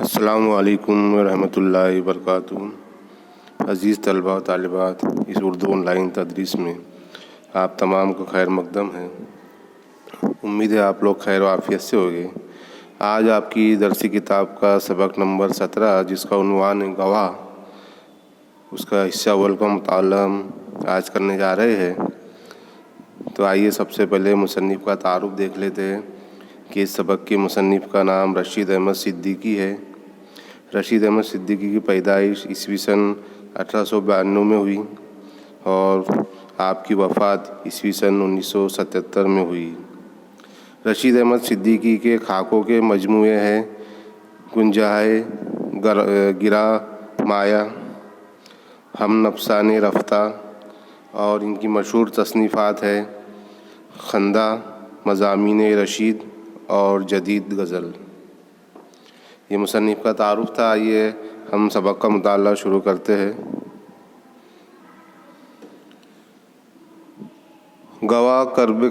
السلام علیکم ورحمۃ اللہ وبرکاتہ۔ عزیز طلباء و طالبات، اس اردو آن لائن تدریس میں آپ تمام کو خیر مقدم ہے۔ امید ہے آپ لوگ خیر و عافیت سے ہوگے۔ آج آپ کی درسی کتاب کا سبق نمبر 17 جس کا عنوان ہے گواہ، اس کا حصہ اول کا مطالعہ ہم آج کرنے جا رہے ہیں۔ تو آئیے سب سے پہلے مصنف کا تعارف دیکھ لیتے ہیں کہ اس سبق کے مصنف کا نام رشید احمد صدیقی ہے۔ رشید احمد صدیقی کی پیدائش عیسوی سن 1892 میں ہوئی اور آپ کی وفات عیسوی سن 1977 میں ہوئی۔ رشید احمد صدیقی کے خاکوں کے مجموعے ہیں گنجائے گرا مایہ، ہم نفسان رفتہ، اور ان کی مشہور تصنیفات ہے خندہ، مضامین رشید اور جدید غزل۔ یہ مصنف کا تعارف تھا۔ آئیے ہم سبق کا مطالعہ شروع کرتے ہیں۔ گواہ قرب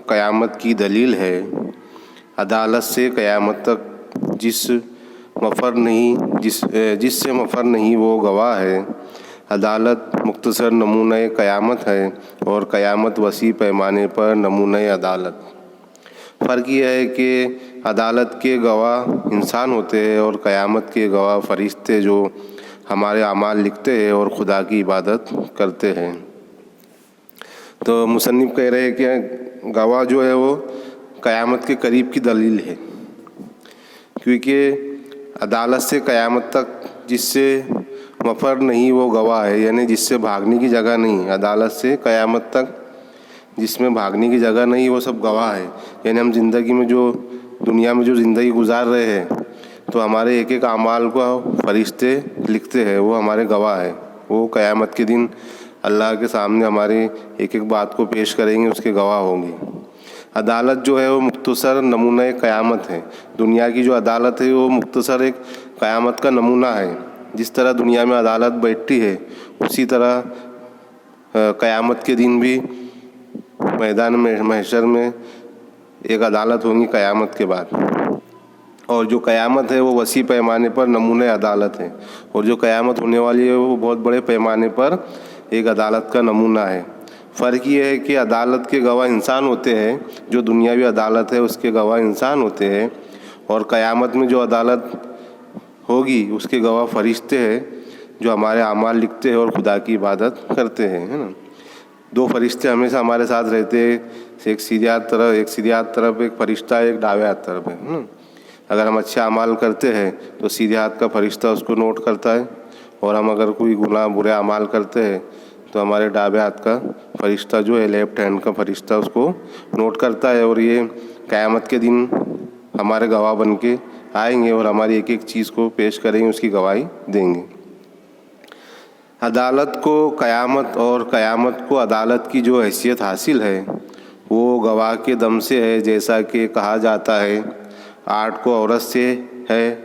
قیامت کی دلیل ہے، عدالت سے قیامت تک جس سے مفر نہیں وہ گواہ ہے۔ عدالت مختصر نمونہ قیامت ہے اور قیامت وسیع پیمانے پر نمونہ عدالت۔ فرق یہ ہے کہ عدالت کے گواہ انسان ہوتے ہیں اور قیامت کے گواہ فرشتے جو ہمارے اعمال لکھتے ہیں اور خدا کی عبادت کرتے ہیں۔ تو مصنف کہہ رہے ہیں کہ گواہ جو ہے وہ قیامت کے قریب کی دلیل ہے، کیونکہ عدالت سے قیامت تک جس سے مفر نہیں وہ گواہ ہے، یعنی جس سے بھاگنے کی جگہ نہیں۔ عدالت سے قیامت تک جس میں بھاگنے کی جگہ نہیں وہ سب گواہ ہے۔ یعنی ہم زندگی میں دنیا میں جو زندگی گزار رہے ہیں تو ہمارے ایک ایک اعمال کو فرشتے لکھتے ہیں، وہ ہمارے گواہ ہیں۔ وہ قیامت کے دن اللہ کے سامنے ہماری ایک ایک بات کو پیش کریں گے، اس کے گواہ ہوں گے۔ عدالت جو ہے وہ مختصر نمونہ قیامت ہے۔ دنیا کی جو عدالت ہے وہ مختصر ایک قیامت کا نمونہ ہے۔ جس طرح دنیا میں عدالت بیٹھتی ہے اسی طرح قیامت کے دن بھی میدان محشر میں ایک عدالت ہوگی قیامت کے بعد، اور جو قیامت ہے وہ وسیع پیمانے پر نمونہ عدالت ہے، اور جو قیامت ہونے والی ہے وہ بہت بڑے پیمانے پر ایک عدالت کا نمونہ ہے۔ فرق یہ ہے کہ عدالت کے گواہ انسان ہوتے ہیں، جو دنیاوی عدالت ہے اس کے گواہ انسان ہوتے ہیں، اور قیامت میں جو عدالت ہوگی اس کے گواہ فرشتے ہیں جو ہمارے اعمال لکھتے ہیں اور خدا کی عبادت کرتے ہیں، ہے نا۔ دو فرشتے ہمیشہ ہمارے ساتھ رہتے ہیں، ایک سیدھی ہاتھ طرف ایک فرشتہ ہے، ایک دائیں ہاتھ طرف ہے نا۔ اگر ہم اچھے اعمال کرتے ہیں تو سیدھے ہاتھ کا فرشتہ اس کو نوٹ کرتا ہے، اور ہم اگر کوئی گناہ برے اعمال کرتے ہیں تو ہمارے دائیں ہاتھ کا فرشتہ جو ہے، لیفٹ ہینڈ کا فرشتہ، اس کو نوٹ کرتا ہے، اور یہ قیامت کے دن ہمارے گواہ بن کے آئیں گے اور ہماری ایک ایک چیز کو پیش کریں گے، اس کی گواہی دیں گے۔ عدالت کو قیامت اور قیامت کو عدالت کی جو حیثیت حاصل ہے وہ گواہ کے دم سے ہے، جیسا کہ کہا جاتا ہے آٹھ کو عورت سے ہے۔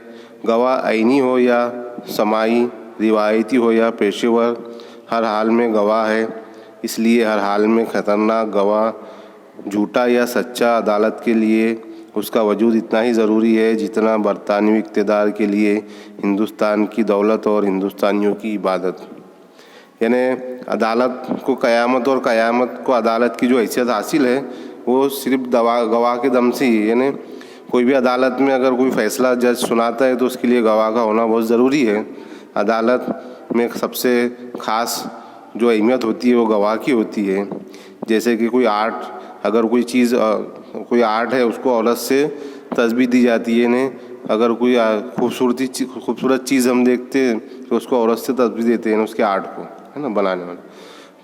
گواہ عینی ہو یا سماعی، روایتی ہو یا پیشے ور، ہر حال میں گواہ ہے۔ اس لیے ہر حال میں خطرناک گواہ، جھوٹا یا سچا، عدالت کے لیے اس کا وجود اتنا ہی ضروری ہے جتنا برطانوی اقتدار کے لیے ہندوستان کی دولت اور ہندوستانیوں کی عبادت۔ یعنی عدالت کو قیامت اور قیامت کو عدالت کی جو حیثیت حاصل ہے وہ صرف گواہ کے دم سے ہی، یعنی کوئی بھی عدالت میں اگر کوئی فیصلہ جج سناتا ہے تو اس کے لیے گواہ کا ہونا بہت ضروری ہے۔ عدالت میں سب سے خاص جو اہمیت ہوتی ہے وہ گواہ کی ہوتی ہے۔ جیسے کہ کوئی آرٹ، اگر کوئی آرٹ ہے اس کو عورت سے تشبیہ دی جاتی ہے، یعنی اگر کوئی خوبصورت چیز ہم دیکھتے ہیں تو اس کو عورت سے تشبیہ دیتے ہیں، اس کے آرٹ کو، ہے نا، بنانے والا۔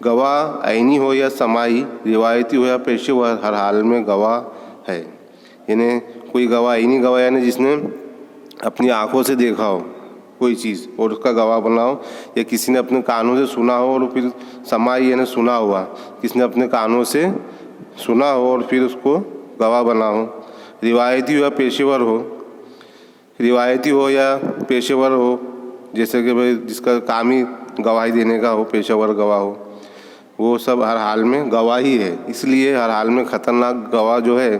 گواہ عینی ہو یا سماعی، روایتی ہو یا پیشے ور، ہر حال میں گواہ ہے۔ یعنی کوئی گواہ عینی گواہ یعنی جس نے اپنی آنکھوں سے دیکھا ہو کوئی چیز اور اس کا گواہ بنا ہو، یا کسی نے اپنے کانوں سے سنا ہو، اور پھر سماعی یعنی سنا ہوا، کس نے اپنے کانوں سے سنا ہو اور پھر اس کو گواہ بنا ہو۔ روایتی ہو یا پیشے ور ہو، روایتی ہو یا پیشے ور ہو، جیسے کہ بھائی جس کا کام ہی گواہی دینے کا ہو، پیشہ ور گواہ ہو، وہ سب ہر حال میں گواہی ہے۔ اس لیے ہر حال میں خطرناک گواہ جو ہے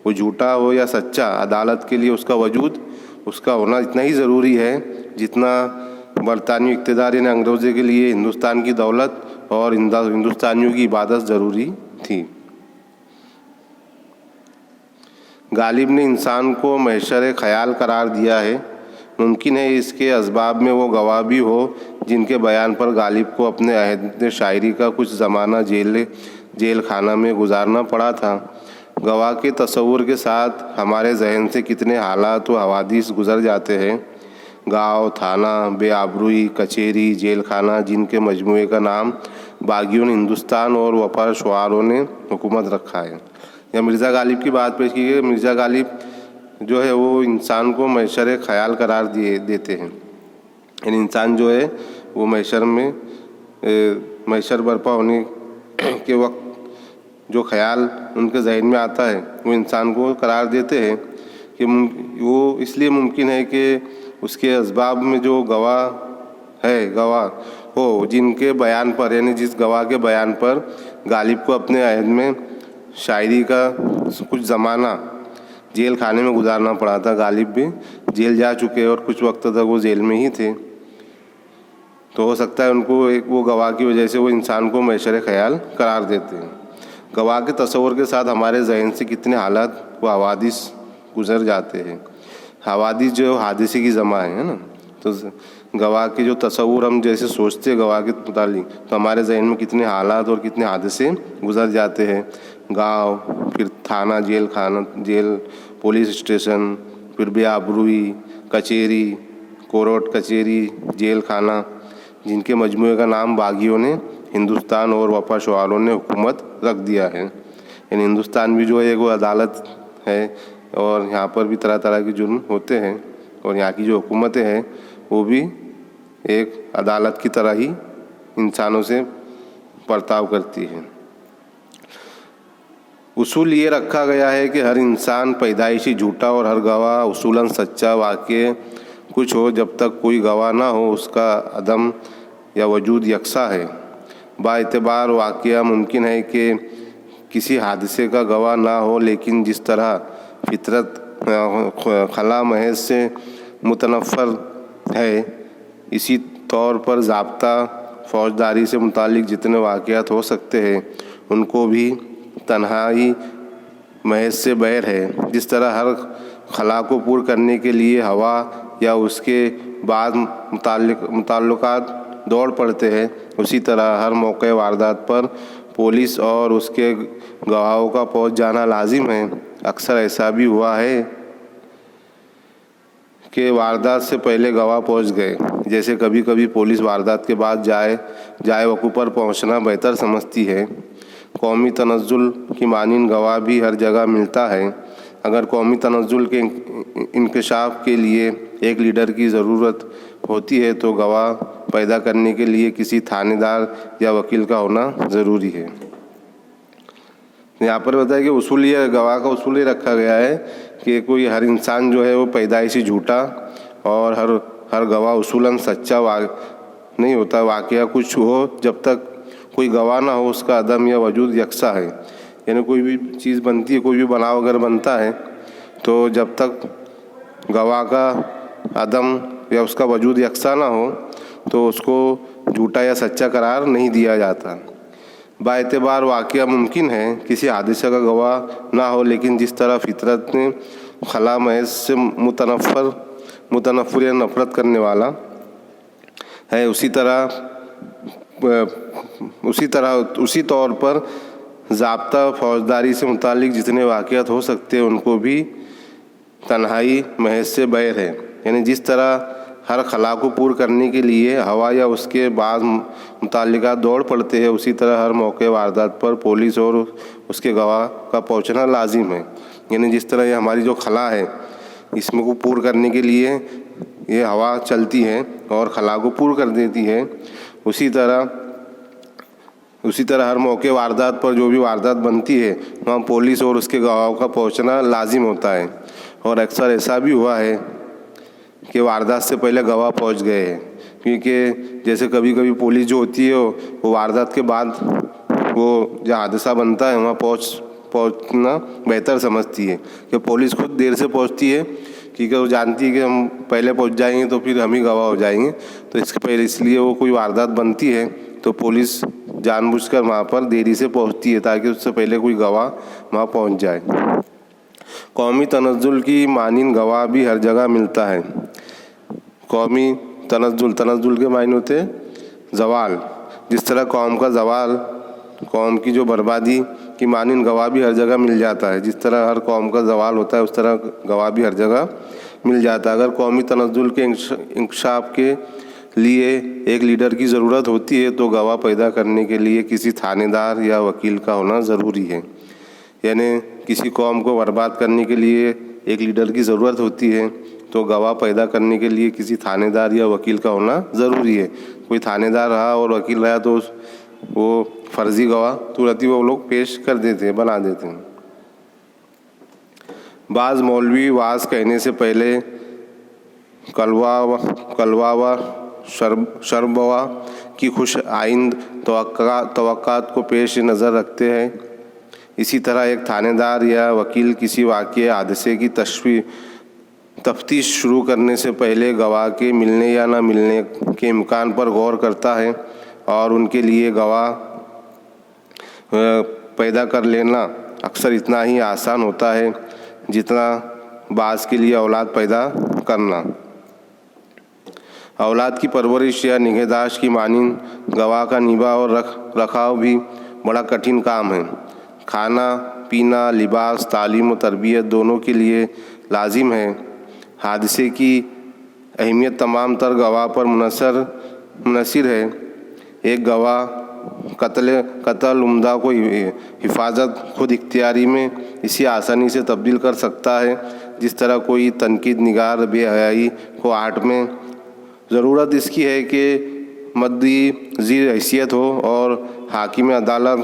وہ جھوٹا ہو یا سچا، عدالت کے لیے اس کا وجود اس کا ہونا اتنا ہی ضروری ہے جتنا برطانوی اقتدار یعنی انگریزوں کے لیے ہندوستان کی دولت اور ہندوستانیوں کی عبادت ضروری تھی۔ غالب نے انسان کو محشر خیال قرار دیا ہے۔ ممکن ہے اس کے اسباب میں وہ گواہ بھی ہو جن کے بیان پر غالب کو اپنے عہد شاعری کا کچھ زمانہ جیل خانہ میں گزارنا پڑا تھا۔ گواہ کے تصور کے ساتھ ہمارے ذہن سے کتنے حالات و حوادث گزر جاتے ہیں۔ گاؤں، تھانہ، بے آبروئی، کچہری، جیل خانہ، جن کے مجموعے کا نام باغیوں نے ہندوستان اور وفا شعاروں نے حکومت رکھا ہے۔ یا مرزا غالب کی بات پیش کی گئی۔ مرزا غالب جو ہے وہ انسان کو محشر خیال قرار دیتے ہیں، یعنی انسان جو ہے وہ محشر برپا ہونے کے وقت جو خیال ان کے ذہن میں آتا ہے وہ انسان کو قرار دیتے ہیں کہ وہ اس لیے ممکن ہے کہ اس کے اسباب میں جو گواہ ہو جن کے بیان پر، یعنی جس گواہ کے بیان پر غالب کو اپنے عہد میں شاعری کا کچھ زمانہ جیل خانے میں گزارنا پڑا تھا۔ غالب بھی جیل جا چکے اور کچھ وقت تک وہ جیل میں ہی تھے، تو ہو سکتا ہے ان کو وہ گواہ کی وجہ سے وہ انسان کو محشر خیال قرار دیتے ہیں۔ گواہ کے تصور کے ساتھ ہمارے ذہن سے کتنے حالات و حوادث گزر جاتے ہیں۔ حوادث جو حادثے کی جمع ہے نا، تو گواہ کے جو تصور ہم جیسے سوچتے ہیں گواہ کے متعلق، تو ہمارے ذہن میں کتنے حالات اور کتنے حادثے گزر جاتے ہیں۔ گاؤں، پھر تھانہ، جیل، پولیس اسٹیشن، پھر بے آبروئی، کچہری، کورٹ کچہری، جیل خانہ، جن کے مجموعے کا نام باغیوں نے ہندوستان اور وفا شعاروں نے حکومت رکھ دیا ہے۔ یعنی ہندوستان بھی جو ہے وہ عدالت ہے اور یہاں پر بھی طرح طرح کے جرم ہوتے ہیں، اور یہاں کی جو حکومتیں ہیں وہ بھی ایک عدالت کی طرح ہی انسانوں سے برتاؤ کرتی ہے۔ اصول یہ رکھا گیا ہے کہ ہر انسان پیدائشی جھوٹا اور ہر گواہ اصولاً سچا واقع کچھ ہو۔ جب تک کوئی گواہ نہ ہو اس کا عدم یا وجود یکساں ہے۔ با اعتبار واقعہ ممکن ہے کہ کسی حادثے کا گواہ نہ ہو، لیکن جس طرح فطرت خلا محض سے متنفر ہے، اسی طور پر ضابطہ فوجداری سے متعلق جتنے واقعات ہو سکتے ہیں ان کو بھی تنہائی محض سے بیر ہے۔ جس طرح ہر خلا کو پور کرنے کے لیے ہوا یا اس کے بعد متعلقات دوڑ پڑتے ہیں، اسی طرح ہر موقع واردات پر پولیس اور اس کے گواہوں کا پہنچ جانا لازم ہے۔ اکثر ایسا بھی ہوا ہے کہ واردات سے پہلے گواہ پہنچ گئے، جیسے کبھی کبھی پولیس واردات کے بعد جائے وقوع پر پہنچنا بہتر سمجھتی ہے۔ قومی تنزل کی مانند گواہ بھی ہر جگہ ملتا ہے۔ اگر قومی تنزل کے انکشاف کے لیے ایک لیڈر کی ضرورت ہوتی ہے تو گواہ پیدا کرنے کے لیے کسی تھانے دار یا وکیل کا ہونا ضروری ہے۔ یہاں پر بتایا کہ گواہ کا اصول یہ رکھا گیا ہے کہ کوئی ہر انسان جو ہے وہ پیدائشی جھوٹا اور ہر گواہ اصولاً سچا نہیں ہوتا۔ واقعہ کچھ ہو، جب تک کوئی گواہ نہ ہو اس کا عدم یا وجود یکساں ہے۔ یعنی کوئی بھی چیز بنتی ہے، کوئی بھی بناؤ اگر بنتا ہے تو جب تک گواہ کا عدم یا اس کا وجود یکساں نہ ہو تو اس کو جھوٹا یا سچا قرار نہیں دیا جاتا۔ با اعتبار واقعہ ممکن ہے کسی حادثے کا گواہ نہ ہو، لیکن جس طرح فطرت نے خلا محض سے متنفر یا نفرت کرنے والا ہے، اسی طور پر ضابطہ فوجداری سے متعلق جتنے واقعات ہو سکتے ہیں ان کو بھی تنہائی محض سے بیر ہے۔ یعنی جس طرح ہر خلا کو پور کرنے کے لیے ہوا یا اس کے بعض متعلقات دوڑ پڑتے ہیں، اسی طرح ہر موقع واردات پر پولیس اور اس کے گواہ کا پہنچنا لازم ہے۔ یعنی جس طرح یہ ہماری جو خلا ہے اس میں کو پور کرنے کے لیے یہ ہوا چلتی ہے اور خلا کو پور کر دیتی ہے، اسی طرح ہر موقع واردات پر جو بھی واردات بنتی ہے وہاں پولیس اور اس کے گواہوں کا پہنچنا لازم ہوتا ہے۔ اور اکثر ایسا بھی ہوا ہے کہ واردات سے پہلے گواہ پہنچ گئے ہیں، کیونکہ جیسے کبھی کبھی پولیس جو ہوتی ہے وہ واردات کے بعد وہ جو حادثہ بنتا ہے وہاں پہنچنا بہتر سمجھتی ہے کہ پولیس خود دیر سے پہنچتی ہے کیونکہ وہ جانتی ہے کہ ہم پہلے پہنچ جائیں گے تو پھر ہم ہی گواہ ہو جائیں گے، تو اس کے پہلے اس لیے وہ کوئی واردات بنتی ہے تو پولیس جان بوجھ کر وہاں پر دیری سے پہنچتی ہے تاکہ اس سے پہلے کوئی گواہ وہاں پہنچ جائے۔ قومی تنزل کی مانند گواہ بھی ہر جگہ ملتا ہے۔ قومی تنزل کے معنی ہوتے ہیں زوال، جس طرح قوم کا زوال، قوم کی جو بربادی کی مانند گواہ بھی ہر جگہ مل جاتا ہے۔ جس طرح ہر قوم کا زوال ہوتا ہے اس طرح گواہ بھی ہر جگہ مل جاتا ہے۔ اگر قومی تنزل کے انکشاف کے لیے ایک لیڈر کی ضرورت ہوتی ہے تو گواہ پیدا کرنے کے لیے کسی تھانے دار یا وکیل کا ہونا ضروری ہے۔ یعنی کسی قوم کو برباد کرنے کے لیے ایک لیڈر کی ضرورت ہوتی ہے تو گواہ پیدا کرنے کے لیے کسی تھانے دار یا وکیل کا ہونا ضروری ہے۔ کوئی تھانے دار رہا اور وکیل رہا تو وہ فرضی گواہ ترنت ہی وہ لوگ پیش کر دیتے ہیں، بنا دیتے ہیں۔ بعض مولوی وعظ کہنے سے پہلے کلوا و شربوا کی خوش آئند توقعات کو پیش نظر رکھتے ہیں۔ اسی طرح ایک تھانے دار یا وکیل کسی واقعے حادثے کی تفتیش شروع کرنے سے پہلے گواہ کے ملنے یا نہ ملنے کے امکان پر غور کرتا ہے، اور ان کے لیے گواہ پیدا کر لینا اکثر اتنا ہی آسان ہوتا ہے جتنا بعض کے لیے اولاد پیدا کرنا۔ اولاد کی پرورش یا نگہداشت کی مانند گواہ کا نبھا اور رکھاؤ بھی بڑا کٹھن کام ہے۔ کھانا پینا، لباس، تعلیم و تربیت دونوں کے لیے لازم ہے۔ حادثے کی اہمیت تمام تر گواہ پر منحصر ہے۔ ایک گواہ قتل عمدہ کو حفاظت خود اختیاری میں اسی آسانی سے تبدیل کر سکتا ہے جس طرح کوئی تنقید نگار بے حیائی کو آرٹ میں۔ ضرورت اس کی ہے کہ مدعی ذی حیثیت ہو اور حاکم عدالت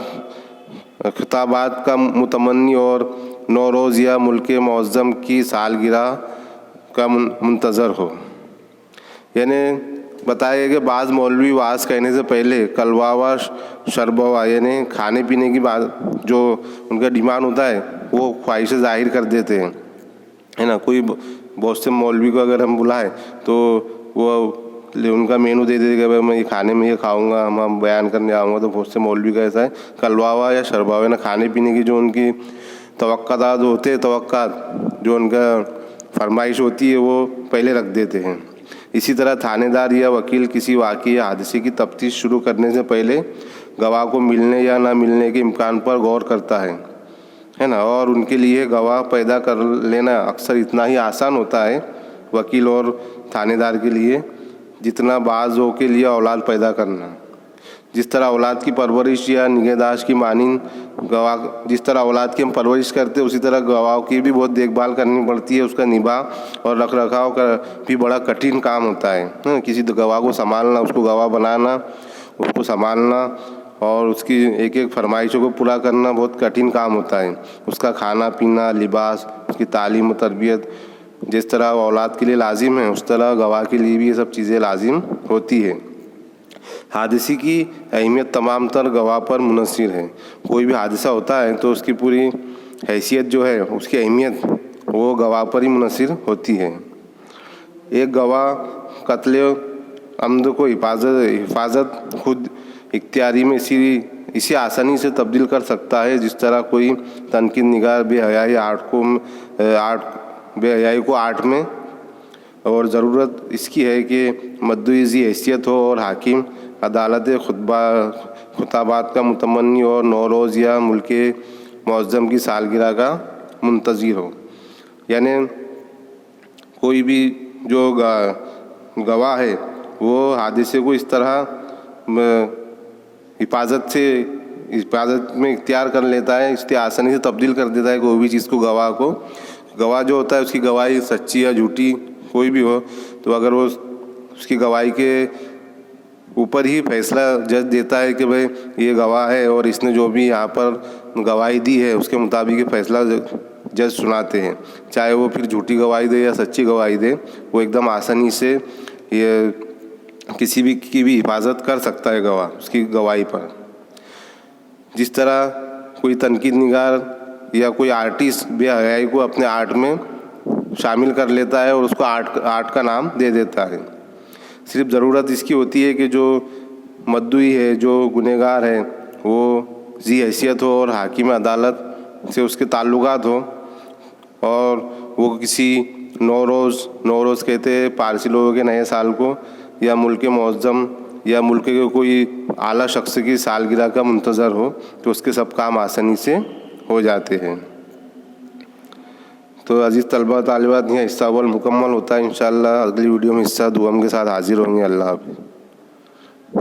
خطابات کا متمنی اور نوروز یا ملک معظم کی سالگرہ کا منتظر ہو۔ یعنی بتایا کہ بعض مولوی وعظ کہنے سے پہلے کلوا و شربوا یعنی کھانے پینے کی بات جو ان کا ڈیمانڈ ہوتا ہے وہ خواہشیں ظاہر کر دیتے ہیں، ہے نا۔ کوئی بہت سے مولوی کو اگر ہم بلائیں تو وہ ان کا مینو دے دیتے کہ بھائی میں یہ کھانے میں یہ کھاؤں گا، ہم بیان کرنے آؤں گا، تو بہت سے مولوی کا ایسا ہے کلواوا یا شرباوا نا کھانے پینے کی جو ان کی توقعات ہوتے ہیں، جو ان کا فرمائش ہوتی ہے وہ پہلے رکھ دیتے ہیں۔ اسی طرح تھانے دار یا وکیل کسی واقعے یا حادثے کی تفتیش شروع کرنے سے پہلے گواہ کو ملنے یا نہ ملنے کے امکان پر غور کرتا ہے نا، اور ان کے لیے گواہ پیدا کر لینا اکثر اتنا ہی آسان ہوتا ہے وکیل اور تھانے دار کے لیے جتنا بعضوں کے لیے اولاد پیدا کرنا۔ جس طرح اولاد کی پرورش یا نگہداشت کی مانند گواہ، جس طرح اولاد کی ہم پرورش کرتے اسی طرح گواہوں کی بھی بہت دیکھ بھال کرنی پڑتی ہے، اس کا نبھا اور رکھ رکھاؤ کا بھی بڑا کٹھن کام ہوتا ہے۔ کسی گواہ کو سنبھالنا، اس کو گواہ بنانا، اس کو سنبھالنا اور اس کی ایک ایک فرمائشوں کو پورا کرنا بہت کٹھن کام ہوتا ہے۔ اس کا کھانا پینا، لباس، اس کی تعلیم و تربیت جس طرح اولاد کے لیے لازم ہے اس طرح گواہ کے لیے بھی یہ سب چیزیں لازم ہوتی ہے۔ حادثے کی اہمیت تمام تر گواہ پر منحصر ہے۔ کوئی بھی حادثہ ہوتا ہے تو اس کی پوری حیثیت جو ہے، اس کی اہمیت وہ گواہ پر ہی منحصر ہوتی ہے۔ ایک گواہ قتل عمد کو حفاظت خود اختیاری میں اسی آسانی سے تبدیل کر سکتا ہے جس طرح کوئی تنقید نگار بے حیائی کو آرٹ میں، اور ضرورت اس کی ہے کہ مدعی ذی حیثیت ہو اور حاکم عدالت خطابات کا متمنی اور نوروز یا ملک معظم کی سالگرہ کا منتظر ہو۔ یعنی کوئی بھی جو گواہ ہے وہ حادثے کو اس طرح حفاظت میں اختیار کر لیتا ہے، اس کی آسانی سے تبدیل کر دیتا ہے کوئی بھی چیز کو۔ گواہ جو ہوتا ہے اس کی گواہی سچی یا جھوٹی کوئی بھی ہو تو اگر وہ اس کی گواہی کے اوپر ہی فیصلہ جج دیتا ہے کہ بھائی یہ گواہ ہے اور اس نے جو بھی یہاں پر گواہی دی ہے اس کے مطابق یہ فیصلہ جج سناتے ہیں، چاہے وہ پھر جھوٹی گواہی دے یا سچی گواہی دے، وہ ایک دم آسانی سے یہ کسی بھی کی بھی حفاظت کر سکتا ہے گواہ اس کی گواہی پر۔ جس طرح کوئی تنقید نگار یا کوئی آرٹسٹ بے حیائی کو اپنے آرٹ میں شامل کر لیتا ہے اور اس کو آرٹ کا نام دے دیتا ہے۔ صرف ضرورت اس کی ہوتی ہے کہ جو مدعی ہے، جو گنہگار ہے، وہ ذی حیثیت ہو اور حاکم عدالت سے اس کے تعلقات ہو، اور وہ کسی نوروز کہتے ہیں پارسی لوگوں کے نئے سال کو، یا ملک معظم یا ملک کے کوئی اعلیٰ شخص کی سالگرہ کا منتظر ہو، تو اس کے سب کام آسانی سے ہو جاتے ہیں۔ تو عزیز طلبہ طالبات، یہاں حصہ اول مکمل ہوتا ہے۔ انشاءاللہ اگلی ویڈیو میں حصہ دوم کے ساتھ حاضر ہوں گے۔ اللہ حافظ۔